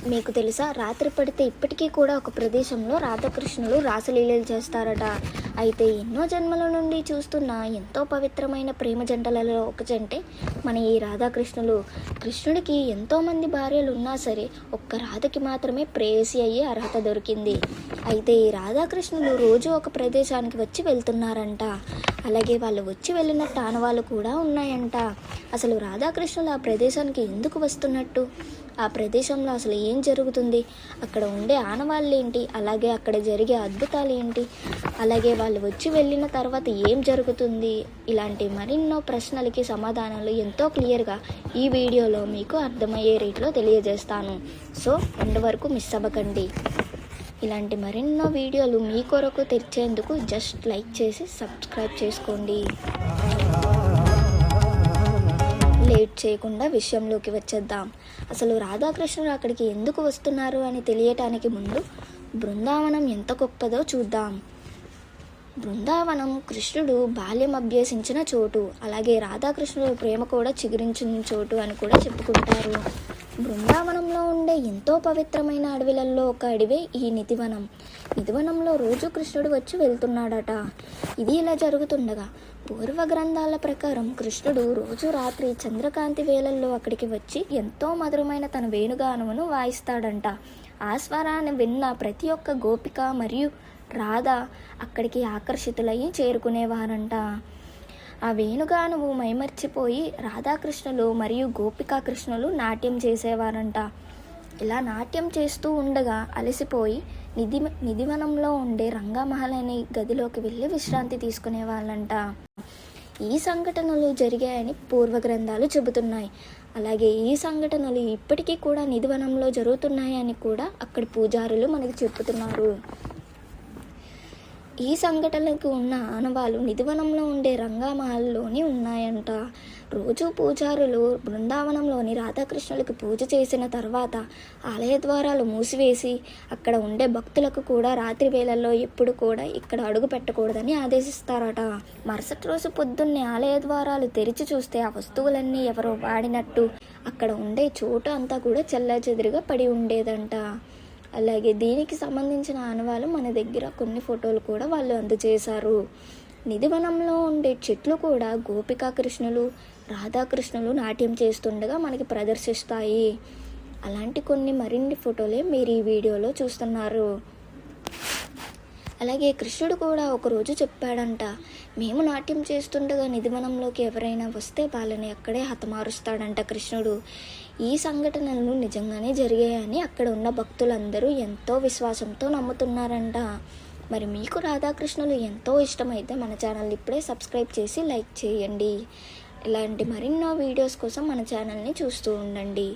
మీకు తెలుసా, రాత్రి పడితే ఇప్పటికీ కూడా ఒక ప్రదేశంలో రాధాకృష్ణులు రాసలీలలు చేస్తారట. అయితే ఎన్నో జన్మల నుండి చూస్తున్న ఎంతో పవిత్రమైన ప్రేమ జంటలలో ఒక జంటే మన ఈ రాధాకృష్ణులు. కృష్ణుడికి ఎంతోమంది భార్యలు ఉన్నా సరే ఒక్క రాధకి మాత్రమే ప్రేయసి అయ్యే అర్హత దొరికింది. అయితే ఈ రాధాకృష్ణులు రోజు ఒక ప్రదేశానికి వచ్చి వెళ్తున్నారంట. అలాగే వాళ్ళు వచ్చి వెళ్ళినట్టు ఆనవాళ్ళు కూడా ఉన్నాయంట. అసలు రాధాకృష్ణులు ఆ ప్రదేశానికి ఎందుకు వస్తున్నట్టు, ఆ ప్రదేశంలో అసలు ఏం జరుగుతుంది, అక్కడ ఉండే ఆనవాళ్ళు ఏంటి, అలాగే అక్కడ జరిగే అద్భుతాలు ఏంటి, అలాగే వాళ్ళు వచ్చి వెళ్ళిన తర్వాత ఏం జరుగుతుంది, ఇలాంటి మరెన్నో ప్రశ్నలకి సమాధానాలు ఎంతో క్లియర్గా ఈ వీడియోలో మీకు అర్థమయ్యే రీతిలో తెలియజేస్తాను. సో ఎండ్ వరకు మిస్ అవ్వకండి. ఇలాంటి మరెన్నో వీడియోలు మీ కొరకు తెచ్చేందుకు జస్ట్ లైక్ చేసి సబ్స్క్రైబ్ చేసుకోండి. లేట్ చేయకుండా విషయంలోకి వచ్చేద్దాం. అసలు రాధాకృష్ణుడు అక్కడికి ఎందుకు వస్తున్నారు అని తెలియటానికి ముందు బృందావనం ఎంత గొప్పదో చూద్దాం. బృందావనం కృష్ణుడు బాల్యం అభ్యసించిన చోటు, అలాగే రాధాకృష్ణుడు ప్రేమ కూడా చిగురించిన చోటు అని కూడా చెప్పుకుంటారు. బృందావనంలో ఉండే ఎంతో పవిత్రమైన అడవిలలో ఒక అడవే ఈ నిధివనం. నిధివనంలో రోజు కృష్ణుడు వచ్చి వెళ్తున్నాడట. ఇది ఇలా జరుగుతుండగా పూర్వ గ్రంథాల ప్రకారం కృష్ణుడు రోజు రాత్రి చంద్రకాంతి వేళల్లో అక్కడికి వచ్చి ఎంతో మధురమైన తన వేణుగానమును వాయిస్తాడంట. ఆ స్వరాన్ని విన్న ప్రతి ఒక్క గోపిక మరియు రాధ అక్కడికి ఆకర్షితులయ్యి చేరుకునేవారంట. ఆ వేణుగానము మైమర్చిపోయి రాధాకృష్ణులు మరియు గోపికాకృష్ణులు నాట్యం చేసేవారంట. ఇలా నాట్యం చేస్తూ ఉండగా అలసిపోయి నిధివనంలో ఉండే రంగమహల్ అనే గదిలోకి వెళ్ళి విశ్రాంతి తీసుకునే వాళ్ళంట. ఈ సంఘటనలు జరిగాయని పూర్వ గ్రంథాలు చెబుతున్నాయి. అలాగే ఈ సంఘటనలు ఇప్పటికీ కూడా నిధివనంలో జరుగుతున్నాయని కూడా అక్కడి పూజారులు మనకు చెబుతున్నారు. ఈ సంఘటనలకు ఉన్న ఆనవాలు నిధివనంలో ఉండే రంగమహల్లోని ఉన్నాయంట. రోజు పూజారులు బృందావనంలోని రాధాకృష్ణులకు పూజ చేసిన తర్వాత ఆలయ ద్వారాలు మూసివేసి అక్కడ ఉండే భక్తులకు కూడా రాత్రి వేళల్లో ఎప్పుడు కూడా ఇక్కడ అడుగు పెట్టకూడదని ఆదేశిస్తారట. మరుసటి రోజు పొద్దున్నే ఆలయ ద్వారాలు తెరిచి చూస్తే ఆ వస్తువులన్నీ ఎవరో వాడినట్టు అక్కడ ఉండే చోటు అంతా కూడా చెల్లాచెదురుగా పడి ఉండేదంట. అలాగే దీనికి సంబంధించిన ఆనవాళ్ళు మన దగ్గర కొన్ని ఫోటోలు కూడా వాళ్ళు అందజేశారు. నిధివనంలో ఉండే చెట్లు కూడా గోపికాకృష్ణులు రాధాకృష్ణులు నాట్యం చేస్తుండగా మనకి ప్రదర్శిస్తాయి. అలాంటి కొన్ని మరిన్ని ఫోటోలే మీరు ఈ వీడియోలో చూస్తున్నారు. అలాగే కృష్ణుడు కూడా ఒకరోజు చెప్పాడంట, మేము నాట్యం చేస్తుండగా నిధివనంలోకి ఎవరైనా వస్తే వాళ్ళని అక్కడే హతమారుస్తాడంట కృష్ణుడు. ఈ సంఘటనలు నిజంగానే జరిగాయని అక్కడ ఉన్న భక్తులందరూ ఎంతో విశ్వాసంతో నమ్ముతున్నారంట. మరి మీకు రాధాకృష్ణులు ఎంతో ఇష్టమైతే మన ఛానల్ని ఇప్పుడే సబ్స్క్రైబ్ చేసి లైక్ చేయండి. ఇలాంటి మరెన్నో వీడియోస్ కోసం మన ఛానల్ని చూస్తూ ఉండండి.